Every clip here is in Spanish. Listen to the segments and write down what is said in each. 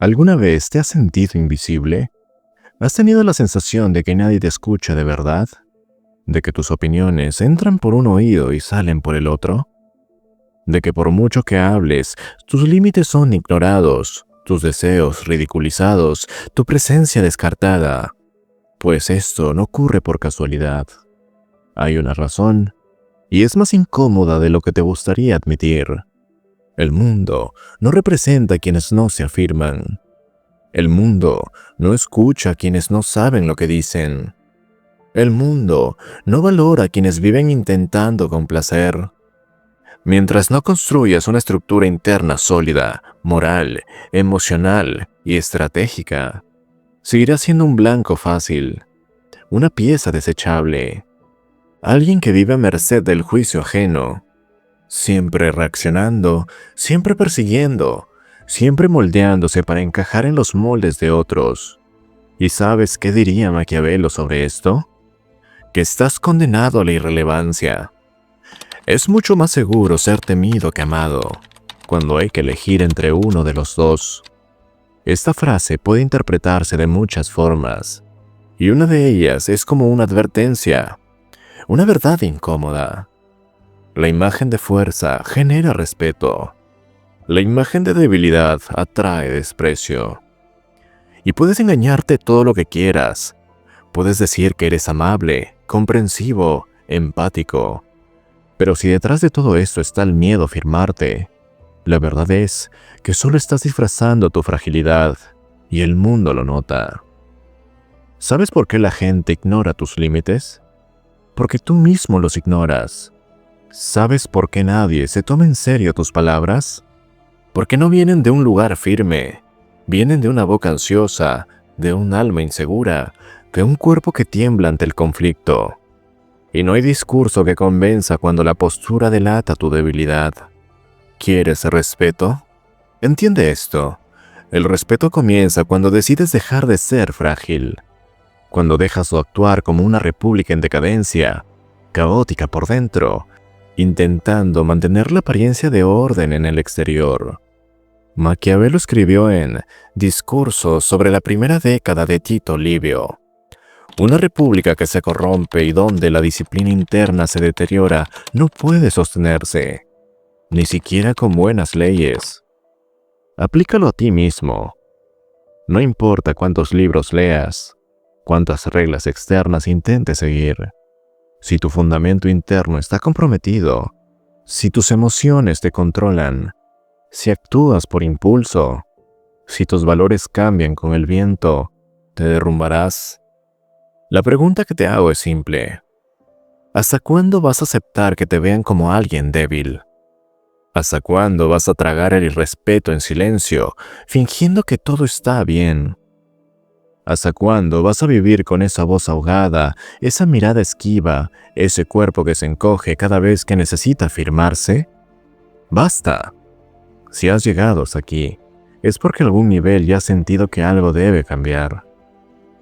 ¿Alguna vez te has sentido invisible? ¿Has tenido la sensación de que nadie te escucha de verdad? ¿De que tus opiniones entran por un oído y salen por el otro? ¿De que por mucho que hables, tus límites son ignorados, tus deseos ridiculizados, tu presencia descartada? Pues esto no ocurre por casualidad. Hay una razón, y es más incómoda de lo que te gustaría admitir. El mundo no representa a quienes no se afirman. El mundo no escucha a quienes no saben lo que dicen. El mundo no valora a quienes viven intentando complacer. Mientras no construyas una estructura interna sólida, moral, emocional y estratégica, seguirás siendo un blanco fácil, una pieza desechable, alguien que vive a merced del juicio ajeno, siempre reaccionando, siempre persiguiendo, siempre moldeándose para encajar en los moldes de otros. ¿Y sabes qué diría Maquiavelo sobre esto? Que estás condenado a la irrelevancia. Es mucho más seguro ser temido que amado, cuando hay que elegir entre uno de los dos. Esta frase puede interpretarse de muchas formas, y una de ellas es como una advertencia, una verdad incómoda. La imagen de fuerza genera respeto. La imagen de debilidad atrae desprecio. Y puedes engañarte todo lo que quieras. Puedes decir que eres amable, comprensivo, empático. Pero si detrás de todo esto está el miedo a afirmarte, la verdad es que solo estás disfrazando tu fragilidad y el mundo lo nota. ¿Sabes por qué la gente ignora tus límites? Porque tú mismo los ignoras. ¿Sabes por qué nadie se toma en serio tus palabras? Porque no vienen de un lugar firme, vienen de una boca ansiosa, de un alma insegura, de un cuerpo que tiembla ante el conflicto. Y no hay discurso que convenza cuando la postura delata tu debilidad. ¿Quieres respeto? Entiende esto. El respeto comienza cuando decides dejar de ser frágil. Cuando dejas de actuar como una república en decadencia, caótica por dentro, intentando mantener la apariencia de orden en el exterior. Maquiavelo escribió en Discursos sobre la primera década de Tito Livio: una república que se corrompe y donde la disciplina interna se deteriora no puede sostenerse, ni siquiera con buenas leyes. Aplícalo a ti mismo. No importa cuántos libros leas, cuántas reglas externas intentes seguir. Si tu fundamento interno está comprometido, si tus emociones te controlan, si actúas por impulso, si tus valores cambian con el viento, te derrumbarás. La pregunta que te hago es simple. ¿Hasta cuándo vas a aceptar que te vean como alguien débil? ¿Hasta cuándo vas a tragar el irrespeto en silencio, fingiendo que todo está bien? ¿Hasta cuándo vas a vivir con esa voz ahogada, esa mirada esquiva, ese cuerpo que se encoge cada vez que necesita afirmarse? ¡Basta! Si has llegado hasta aquí, es porque a algún nivel ya has sentido que algo debe cambiar.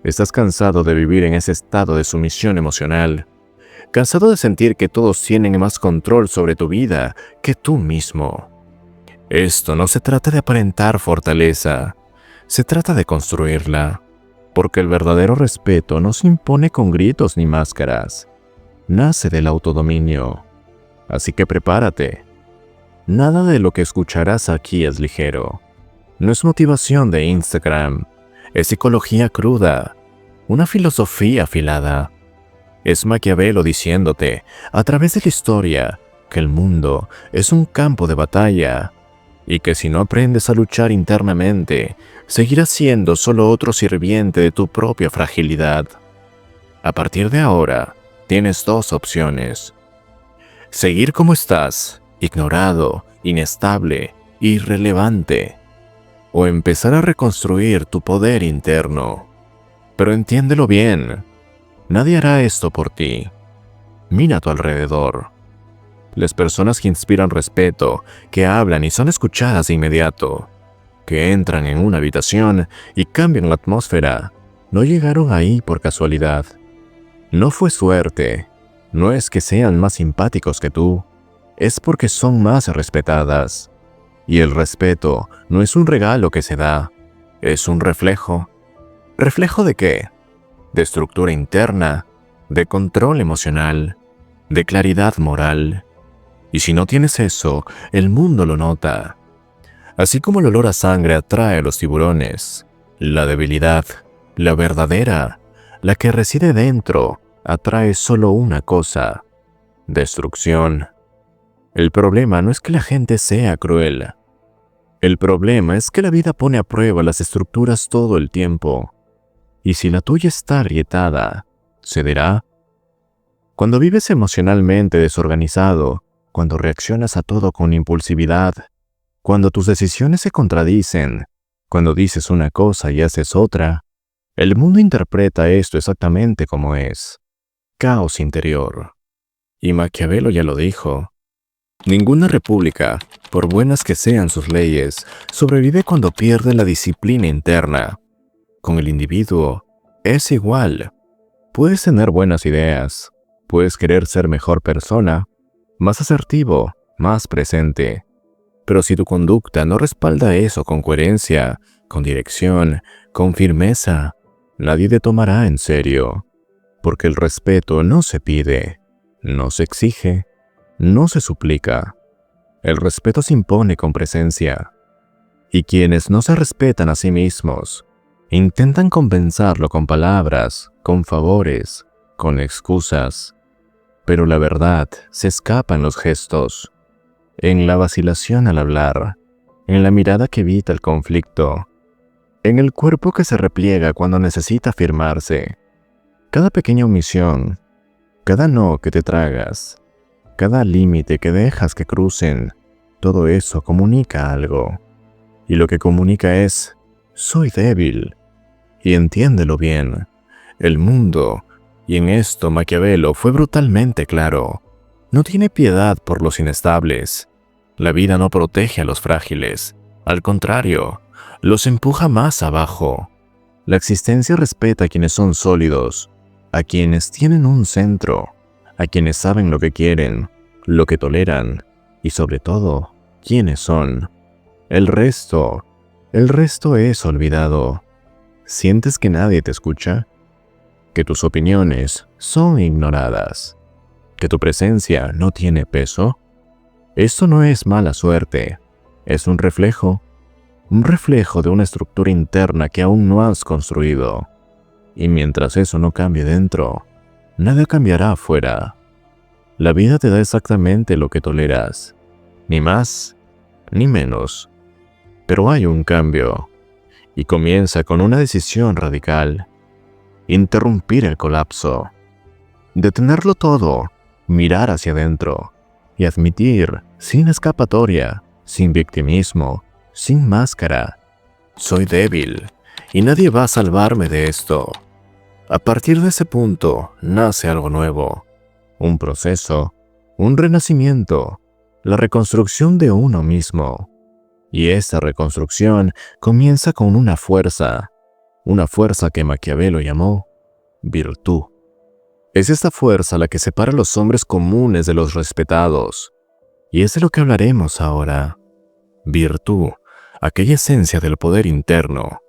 Estás cansado de vivir en ese estado de sumisión emocional, cansado de sentir que todos tienen más control sobre tu vida que tú mismo. Esto no se trata de aparentar fortaleza, se trata de construirla, porque el verdadero respeto no se impone con gritos ni máscaras, nace del autodominio. Así que prepárate. Nada de lo que escucharás aquí es ligero. No es motivación de Instagram. Es psicología cruda, una filosofía afilada. Es Maquiavelo diciéndote, a través de la historia, que el mundo es un campo de batalla y que si no aprendes a luchar internamente, seguirás siendo solo otro sirviente de tu propia fragilidad. A partir de ahora, tienes dos opciones. Seguir como estás, ignorado, inestable, irrelevante, o empezar a reconstruir tu poder interno. Pero entiéndelo bien, nadie hará esto por ti. Mira a tu alrededor. Las personas que inspiran respeto, que hablan y son escuchadas de inmediato, que entran en una habitación y cambian la atmósfera, no llegaron ahí por casualidad. No fue suerte, no es que sean más simpáticos que tú, es porque son más respetadas. Y el respeto no es un regalo que se da, Es un reflejo. ¿Reflejo de qué? De estructura interna, de control emocional, de claridad moral. Y si no tienes eso, el mundo lo nota. Así como el olor a sangre atrae a los tiburones, la debilidad, la verdadera, la que reside dentro, atrae solo una cosa: destrucción. El problema no es que la gente sea cruel. El problema es que la vida pone a prueba las estructuras todo el tiempo. Y si la tuya está agrietada, ¿cederá? Cuando vives emocionalmente desorganizado, cuando reaccionas a todo con impulsividad, cuando tus decisiones se contradicen, cuando dices una cosa y haces otra, el mundo interpreta esto exactamente como es: caos interior. Y Maquiavelo ya lo dijo. Ninguna república, por buenas que sean sus leyes, sobrevive cuando pierde la disciplina interna. Con el individuo es igual. Puedes tener buenas ideas, puedes querer ser mejor persona, más asertivo, más presente. Pero si tu conducta no respalda eso con coherencia, con dirección, con firmeza, nadie te tomará en serio. Porque el respeto no se pide, no se exige, no se suplica. El respeto se impone con presencia. Y quienes no se respetan a sí mismos, intentan compensarlo con palabras, con favores, con excusas. Pero la verdad se escapa en los gestos, en la vacilación al hablar, en la mirada que evita el conflicto, en el cuerpo que se repliega cuando necesita afirmarse. Cada pequeña omisión, cada no que te tragas, cada límite que dejas que crucen, todo eso comunica algo. Y lo que comunica es: soy débil. Y entiéndelo bien. El mundo, y en esto Maquiavelo fue brutalmente claro, no tiene piedad por los inestables. La vida no protege a los frágiles. Al contrario, los empuja más abajo. La existencia respeta a quienes son sólidos, a quienes tienen un centro, a quienes saben lo que quieren, lo que toleran y sobre todo, quiénes son. El resto es olvidado. ¿Sientes que nadie te escucha? ¿Que tus opiniones son ignoradas? ¿Que tu presencia no tiene peso? Esto no es mala suerte, es un reflejo de una estructura interna que aún no has construido. Y mientras eso no cambie dentro, nada cambiará afuera. La vida te da exactamente lo que toleras, ni más ni menos. Pero hay un cambio, y comienza con una decisión radical: interrumpir el colapso, detenerlo todo, mirar hacia adentro y admitir, sin escapatoria, sin victimismo, sin máscara: soy débil y nadie va a salvarme de esto. A partir de ese punto nace algo nuevo, un proceso, un renacimiento, la reconstrucción de uno mismo. Y esta reconstrucción comienza con una fuerza que Maquiavelo llamó virtud. Es esta fuerza la que separa a los hombres comunes de los respetados. Y es de lo que hablaremos ahora. Virtud, aquella esencia del poder interno.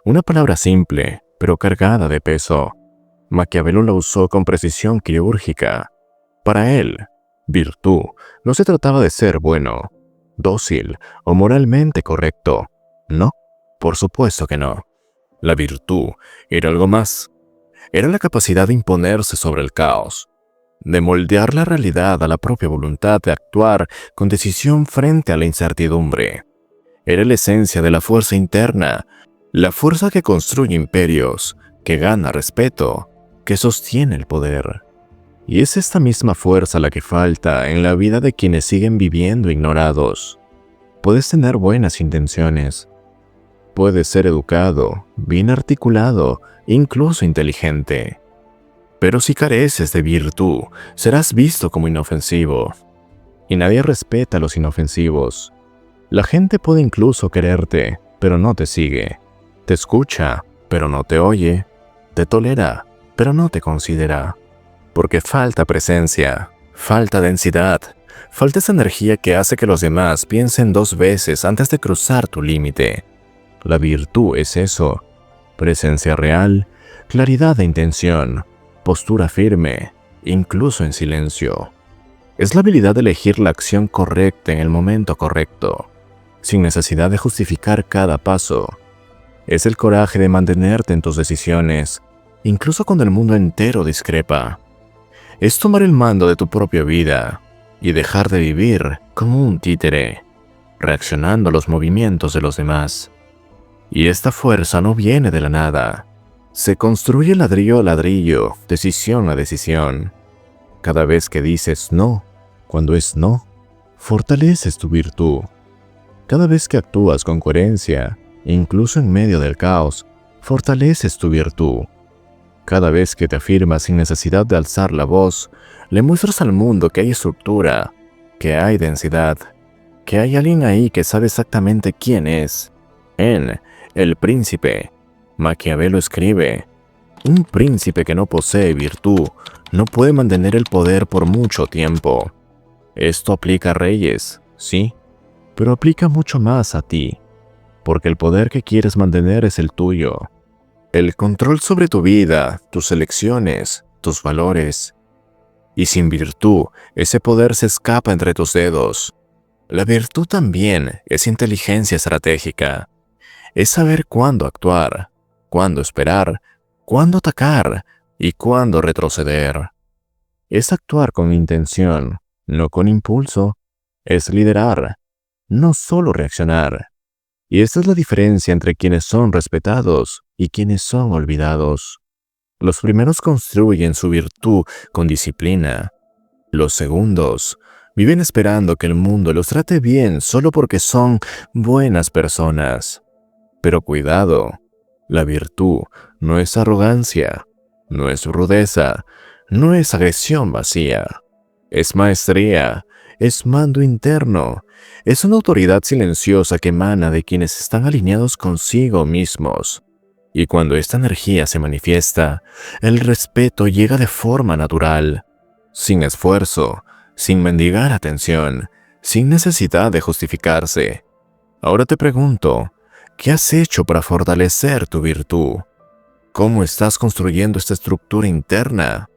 Una palabra simple, pero cargada de peso. Maquiavelo la usó con precisión quirúrgica. Para él, virtud no se trataba de ser bueno, dócil o moralmente correcto. No, por supuesto que no. La virtud era algo más. Era la capacidad de imponerse sobre el caos, de moldear la realidad a la propia voluntad de actuar con decisión frente a la incertidumbre. Era la esencia de la fuerza interna, la fuerza que construye imperios, que gana respeto, que sostiene el poder. Y es esta misma fuerza la que falta en la vida de quienes siguen viviendo ignorados. Puedes tener buenas intenciones. Puedes ser educado, bien articulado, incluso inteligente. Pero si careces de virtud, serás visto como inofensivo. Y nadie respeta a los inofensivos. La gente puede incluso quererte, pero no te sigue. Te escucha, pero no te oye. Te tolera, pero no te considera. Porque falta presencia, falta densidad, falta esa energía que hace que los demás piensen dos veces antes de cruzar tu límite. La virtud es eso: presencia real, claridad de intención, postura firme, incluso en silencio. Es la habilidad de elegir la acción correcta en el momento correcto, sin necesidad de justificar cada paso. Es el coraje de mantenerte en tus decisiones, incluso cuando el mundo entero discrepa. Es tomar el mando de tu propia vida y dejar de vivir como un títere, reaccionando a los movimientos de los demás. Y esta fuerza no viene de la nada. Se construye ladrillo a ladrillo, decisión a decisión. Cada vez que dices no, cuando es no, fortaleces tu virtud. Cada vez que actúas con coherencia, incluso en medio del caos, fortaleces tu virtud. Cada vez que te afirmas sin necesidad de alzar la voz, le muestras al mundo que hay estructura, que hay densidad, que hay alguien ahí que sabe exactamente quién es. En El Príncipe, Maquiavelo escribe: un príncipe que no posee virtud no puede mantener el poder por mucho tiempo. Esto aplica a reyes, sí, pero aplica mucho más a ti, porque el poder que quieres mantener es el tuyo. El control sobre tu vida, tus elecciones, tus valores. Y sin virtud, ese poder se escapa entre tus dedos. La virtud también es inteligencia estratégica. Es saber cuándo actuar, cuándo esperar, cuándo atacar y cuándo retroceder. Es actuar con intención, no con impulso. Es liderar, no solo reaccionar. Y esta es la diferencia entre quienes son respetados y quienes son olvidados. Los primeros construyen su virtud con disciplina. Los segundos viven esperando que el mundo los trate bien solo porque son buenas personas. Pero cuidado, la virtud no es arrogancia, no es rudeza, no es agresión vacía. Es maestría, es mando interno, es una autoridad silenciosa que emana de quienes están alineados consigo mismos. Y cuando esta energía se manifiesta, el respeto llega de forma natural, sin esfuerzo, sin mendigar atención, sin necesidad de justificarse. Ahora te pregunto, ¿qué has hecho para fortalecer tu virtud? ¿Cómo estás construyendo esta estructura interna?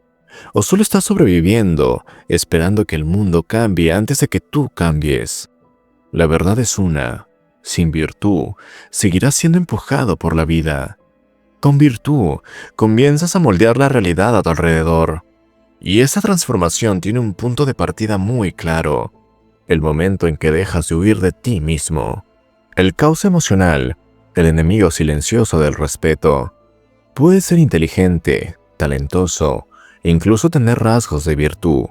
¿O solo estás sobreviviendo, esperando que el mundo cambie antes de que tú cambies? La verdad es una: sin virtud, seguirás siendo empujado por la vida. Con virtud, comienzas a moldear la realidad a tu alrededor. Y esa transformación tiene un punto de partida muy claro: el momento en que dejas de huir de ti mismo. El caos emocional, el enemigo silencioso del respeto. Puedes ser inteligente, talentoso, e incluso tener rasgos de virtud.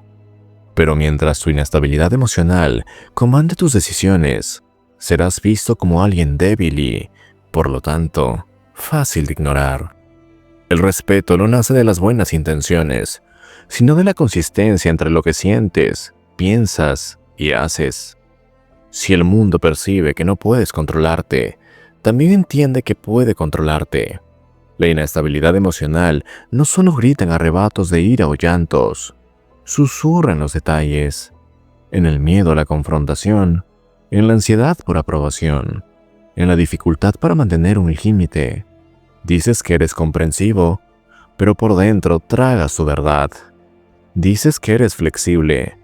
Pero mientras tu inestabilidad emocional comande tus decisiones, serás visto como alguien débil y, por lo tanto, fácil de ignorar. El respeto no nace de las buenas intenciones, sino de la consistencia entre lo que sientes, piensas y haces. Si el mundo percibe que no puedes controlarte, también entiende que puede controlarte. La inestabilidad emocional no solo grita en arrebatos de ira o llantos, susurra en los detalles, en el miedo a la confrontación, en la ansiedad por aprobación, en la dificultad para mantener un límite. Dices que eres comprensivo, pero por dentro tragas tu verdad. Dices que eres flexible,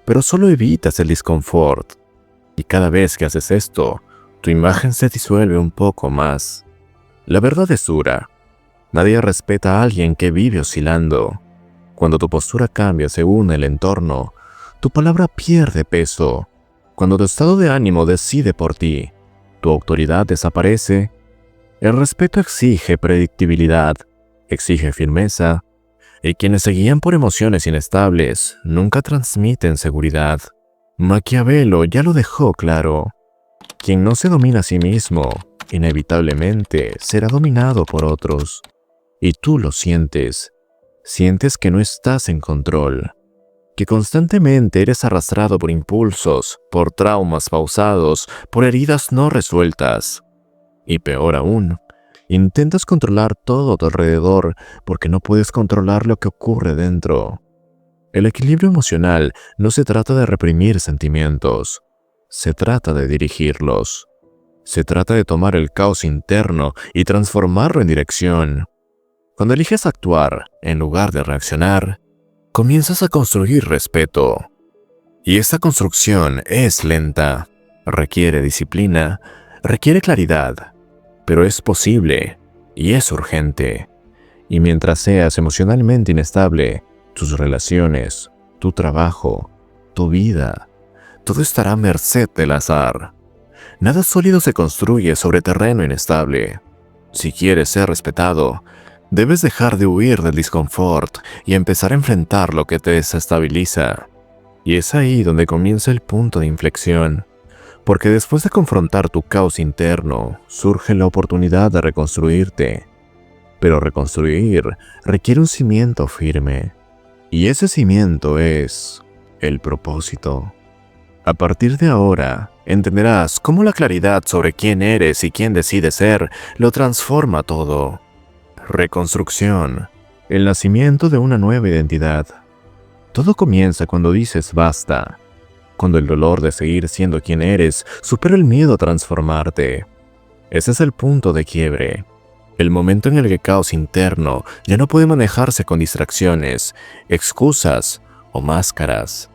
pero solo evitas el disconfort. Y cada vez que haces esto, tu imagen se disuelve un poco más. La verdad es dura. Nadie respeta a alguien que vive oscilando. Cuando tu postura cambia según el entorno, tu palabra pierde peso. Cuando tu estado de ánimo decide por ti, tu autoridad desaparece. El respeto exige predictibilidad, exige firmeza, y quienes se guían por emociones inestables nunca transmiten seguridad. Maquiavelo ya lo dejó claro: quien no se domina a sí mismo, inevitablemente será dominado por otros. Y tú lo sientes. Sientes que no estás en control, que constantemente eres arrastrado por impulsos, por traumas pausados, por heridas no resueltas. Y peor aún, intentas controlar todo a tu alrededor porque no puedes controlar lo que ocurre dentro. El equilibrio emocional no se trata de reprimir sentimientos, se trata de dirigirlos. Se trata de tomar el caos interno y transformarlo en dirección. Cuando eliges actuar en lugar de reaccionar, comienzas a construir respeto. Y esta construcción es lenta, requiere disciplina, requiere claridad, pero es posible y es urgente. Y mientras seas emocionalmente inestable, tus relaciones, tu trabajo, tu vida, todo estará a merced del azar. Nada sólido se construye sobre terreno inestable. Si quieres ser respetado, debes dejar de huir del disconfort y empezar a enfrentar lo que te desestabiliza. Y es ahí donde comienza el punto de inflexión, porque después de confrontar tu caos interno, surge la oportunidad de reconstruirte. Pero reconstruir requiere un cimiento firme, y ese cimiento es el propósito. A partir de ahora, entenderás cómo la claridad sobre quién eres y quién decides ser lo transforma todo. Reconstrucción, el nacimiento de una nueva identidad. Todo comienza cuando dices basta, cuando el dolor de seguir siendo quien eres supera el miedo a transformarte. Ese es el punto de quiebre, el momento en el que el caos interno ya no puede manejarse con distracciones, excusas o máscaras.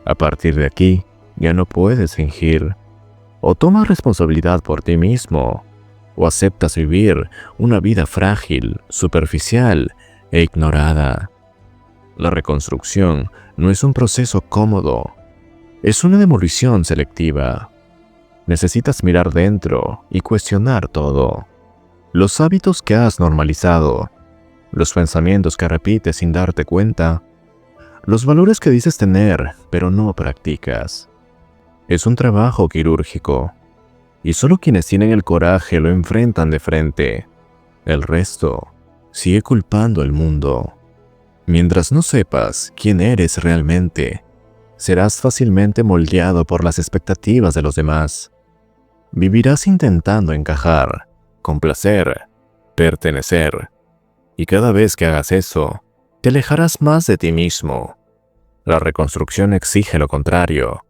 A partir de aquí, ya no puedes fingir. O tomas responsabilidad por ti mismo, o aceptas vivir una vida frágil, superficial e ignorada. La reconstrucción no es un proceso cómodo, es una demolición selectiva. Necesitas mirar dentro y cuestionar todo. Los hábitos que has normalizado, los pensamientos que repites sin darte cuenta, los valores que dices tener pero no practicas. Es un trabajo quirúrgico, y solo quienes tienen el coraje lo enfrentan de frente. El resto sigue culpando al mundo. Mientras no sepas quién eres realmente, serás fácilmente moldeado por las expectativas de los demás. Vivirás intentando encajar, complacer, pertenecer, y cada vez que hagas eso, te alejarás más de ti mismo. La reconstrucción exige lo contrario.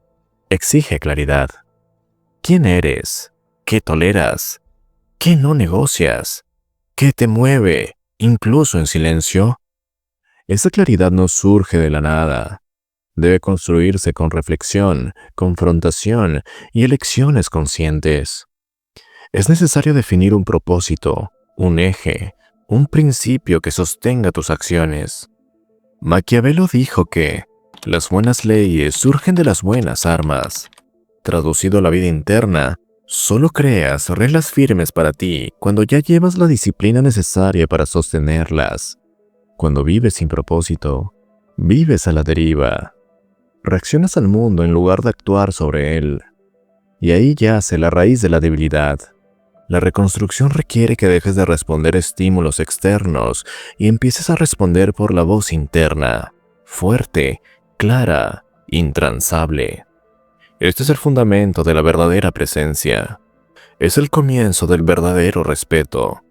Exige claridad. ¿Quién eres? ¿Qué toleras? ¿Qué no negocias? ¿Qué te mueve, incluso en silencio? Esa claridad no surge de la nada. Debe construirse con reflexión, confrontación y elecciones conscientes. Es necesario definir un propósito, un eje, un principio que sostenga tus acciones. Maquiavelo dijo que las buenas leyes surgen de las buenas armas. Traducido a la vida interna, solo creas reglas firmes para ti cuando ya llevas la disciplina necesaria para sostenerlas. Cuando vives sin propósito, vives a la deriva. Reaccionas al mundo en lugar de actuar sobre él. Y ahí yace la raíz de la debilidad. La reconstrucción requiere que dejes de responder a estímulos externos y empieces a responder por la voz interna, fuerte, clara, intransable. Este es el fundamento de la verdadera presencia. Es el comienzo del verdadero respeto.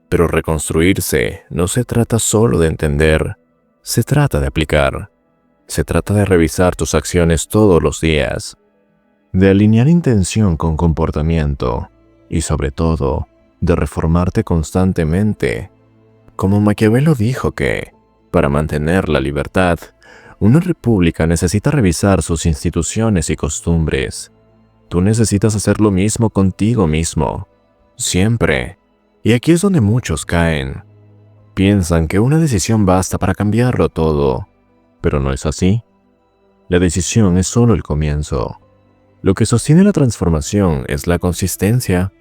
Pero reconstruirse no se trata solo de entender, se trata de aplicar. Se trata de revisar tus acciones todos los días, de alinear intención con comportamiento y sobre todo, de reformarte constantemente. Como Maquiavelo dijo que, para mantener la libertad, una república necesita revisar sus instituciones y costumbres. Tú necesitas hacer lo mismo contigo mismo, siempre. Y aquí es donde muchos caen. Piensan que una decisión basta para cambiarlo todo, pero no es así. La decisión es solo el comienzo. Lo que sostiene la transformación es la consistencia.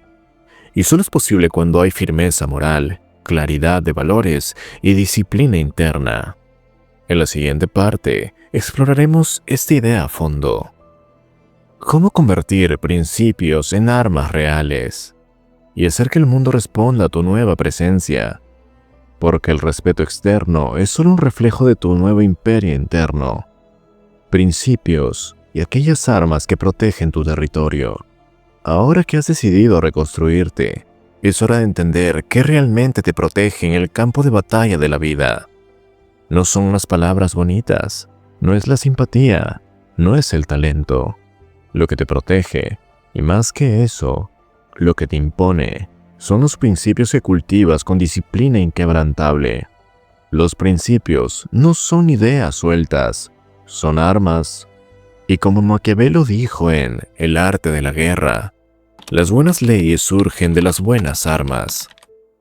Y solo es posible cuando hay firmeza moral, claridad de valores y disciplina interna. En la siguiente parte, exploraremos esta idea a fondo. ¿Cómo convertir principios en armas reales? Y hacer que el mundo responda a tu nueva presencia. Porque el respeto externo es solo un reflejo de tu nuevo imperio interno. Principios y aquellas armas que protegen tu territorio. Ahora que has decidido reconstruirte, es hora de entender qué realmente te protege en el campo de batalla de la vida. No son las palabras bonitas, no es la simpatía, no es el talento. Lo que te protege, y más que eso, Lo que te impone son los principios que cultivas con disciplina inquebrantable. Los principios no son ideas sueltas, son armas. Y como Maquiavelo dijo en El arte de la guerra, las buenas leyes surgen de las buenas armas.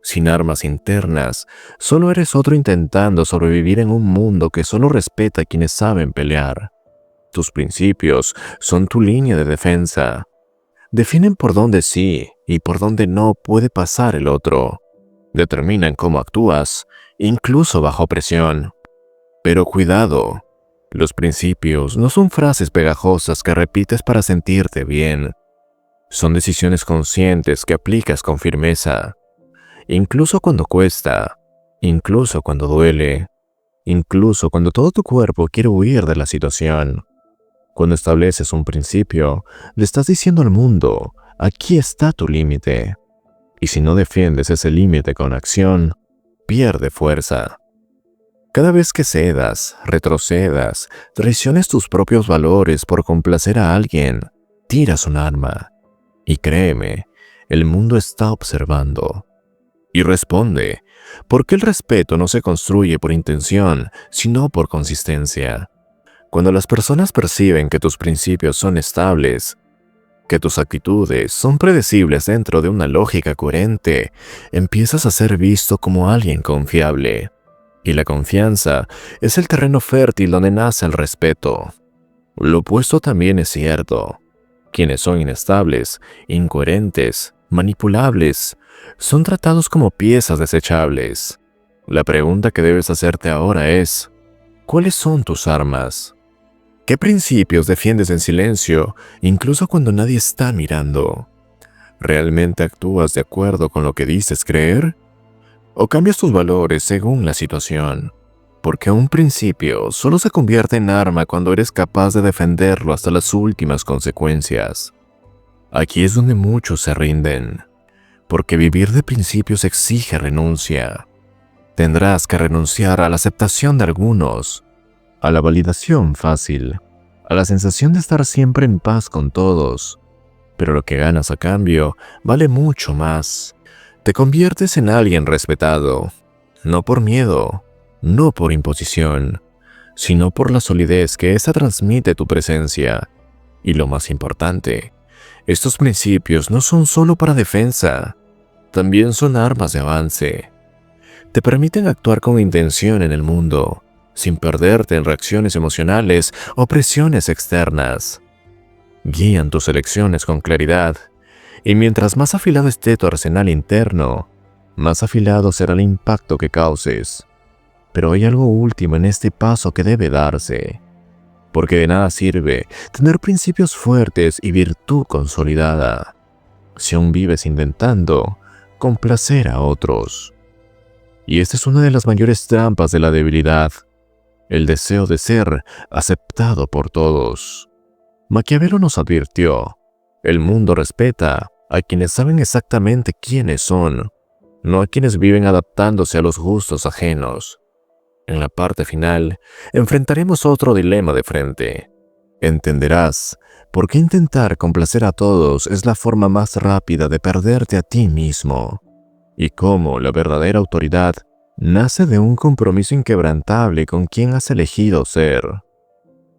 Sin armas internas, solo eres otro intentando sobrevivir en un mundo que solo respeta a quienes saben pelear. Tus principios son tu línea de defensa. Definen por dónde sí y por dónde no puede pasar el otro. Determinan cómo actúas, incluso bajo presión. Pero cuidado, los principios no son frases pegajosas que repites para sentirte bien. Son decisiones conscientes que aplicas con firmeza. Incluso cuando cuesta, incluso cuando duele, incluso cuando todo tu cuerpo quiere huir de la situación. Cuando estableces un principio, le estás diciendo al mundo, aquí está tu límite. Y si no defiendes ese límite con acción, pierde fuerza. Cada vez que cedas, retrocedas, traiciones tus propios valores por complacer a alguien, tiras un arma. Y créeme, el mundo está observando. Y responde, ¿por qué el respeto no se construye por intención, sino por consistencia? Cuando las personas perciben que tus principios son estables, que tus actitudes son predecibles dentro de una lógica coherente, empiezas a ser visto como alguien confiable. Y la confianza es el terreno fértil donde nace el respeto. Lo opuesto también es cierto. Quienes son inestables, incoherentes, manipulables, son tratados como piezas desechables. La pregunta que debes hacerte ahora es, ¿cuáles son tus armas? ¿Qué principios defiendes en silencio, incluso cuando nadie está mirando? ¿Realmente actúas de acuerdo con lo que dices creer? ¿O cambias tus valores según la situación? Porque un principio solo se convierte en arma cuando eres capaz de defenderlo hasta las últimas consecuencias. Aquí es donde muchos se rinden, porque vivir de principios exige renuncia. Tendrás que renunciar a la aceptación de algunos, a la validación fácil, a la sensación de estar siempre en paz con todos. Pero lo que ganas a cambio vale mucho más. Te conviertes en alguien respetado, no por miedo, no por imposición, sino por la solidez que esa transmite tu presencia. Y lo más importante, estos principios no son solo para defensa, también son armas de avance. Te permiten actuar con intención en el mundo, sin perderte en reacciones emocionales o presiones externas. Guían tus elecciones con claridad, y mientras más afilado esté tu arsenal interno, más afilado será el impacto que causes. Pero hay algo último en este paso que debe darse, porque de nada sirve tener principios fuertes y virtud consolidada, si aún vives intentando complacer a otros. Y esta es una de las mayores trampas de la debilidad, el deseo de ser aceptado por todos. Maquiavelo nos advirtió, el mundo respeta a quienes saben exactamente quiénes son, no a quienes viven adaptándose a los gustos ajenos. En la parte final, enfrentaremos otro dilema de frente. Entenderás por qué intentar complacer a todos es la forma más rápida de perderte a ti mismo, y cómo la verdadera autoridad nace de un compromiso inquebrantable con quien has elegido ser.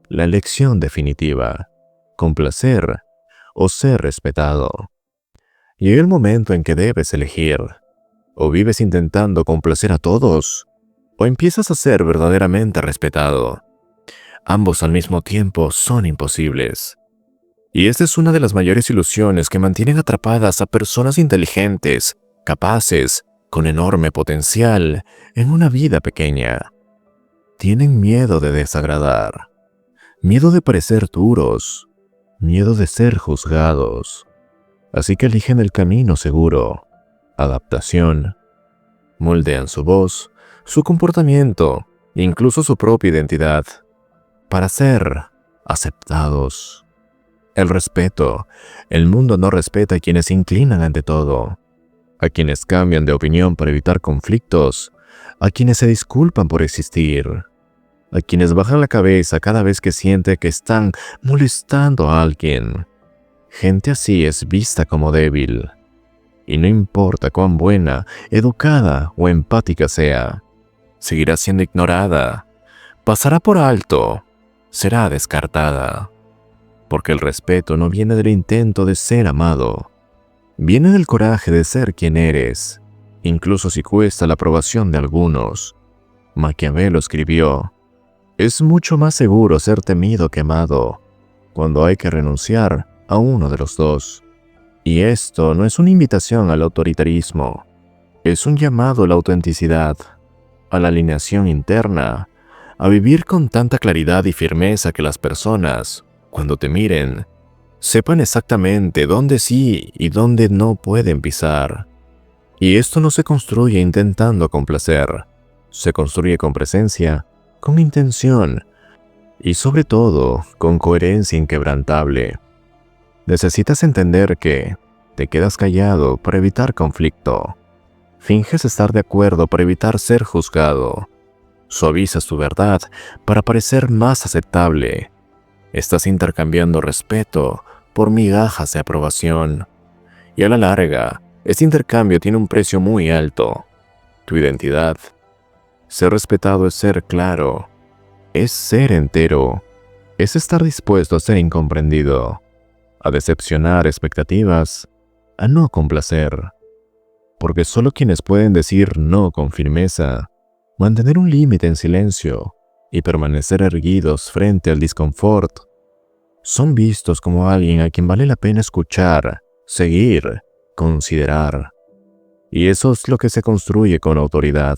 La elección definitiva, complacer o ser respetado. Llega el momento en que debes elegir. O vives intentando complacer a todos, o empiezas a ser verdaderamente respetado. Ambos al mismo tiempo son imposibles. Y esta es una de las mayores ilusiones que mantienen atrapadas a personas inteligentes, capaces, con enorme potencial, en una vida pequeña. Tienen miedo de desagradar, miedo de parecer duros, miedo de ser juzgados. Así que eligen el camino seguro, adaptación. Moldean su voz, su comportamiento, incluso su propia identidad, para ser aceptados. El respeto. El mundo no respeta a quienes se inclinan ante todo, a quienes cambian de opinión para evitar conflictos, a quienes se disculpan por existir, a quienes bajan la cabeza cada vez que siente que están molestando a alguien. Gente así es vista como débil, Y no importa cuán buena, educada o empática sea, seguirá siendo ignorada, pasará por alto, será descartada. Porque el respeto no viene del intento de ser amado, viene del coraje de ser quien eres, incluso si cuesta la aprobación de algunos. Maquiavelo escribió: es mucho más seguro ser temido que amado, cuando hay que renunciar a uno de los dos. Y esto no es una invitación al autoritarismo, es un llamado a la autenticidad, a la alineación interna, a vivir con tanta claridad y firmeza que las personas, cuando te miren, sepan exactamente dónde sí y dónde no pueden pisar. Y esto no se construye intentando complacer, se construye con presencia, con intención y sobre todo con coherencia inquebrantable. Necesitas entender que te quedas callado para evitar conflicto. Finges estar de acuerdo para evitar ser juzgado. Suavizas tu verdad para parecer más aceptable. Estás intercambiando respeto por migajas de aprobación. Y a la larga, este intercambio tiene un precio muy alto: tu identidad. Ser respetado es ser claro, es ser entero, es estar dispuesto a ser incomprendido, a decepcionar expectativas, a no complacer. Porque solo quienes pueden decir no con firmeza, mantener un límite en silencio y permanecer erguidos frente al disconfort, son vistos como alguien a quien vale la pena escuchar, seguir, considerar. Y eso es lo que se construye con autoridad.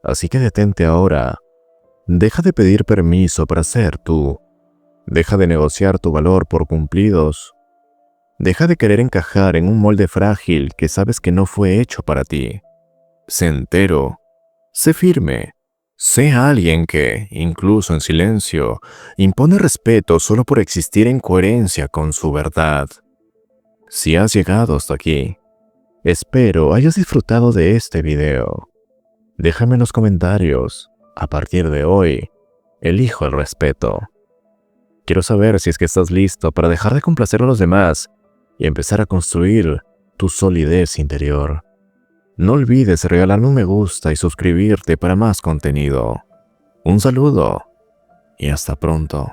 Así que detente ahora. Deja de pedir permiso para ser tú. Deja de negociar tu valor por cumplidos. Deja de querer encajar en un molde frágil que sabes que no fue hecho para ti. Sé entero. Sé firme. Sé alguien que, incluso en silencio, impone respeto solo por existir en coherencia con su verdad. Si has llegado hasta aquí, espero hayas disfrutado de este video. Déjame en los comentarios: a partir de hoy, elijo el respeto. Quiero saber si es que estás listo para dejar de complacer a los demás y empezar a construir tu solidez interior. No olvides regalarme un me gusta y suscribirte para más contenido. Un saludo y hasta pronto.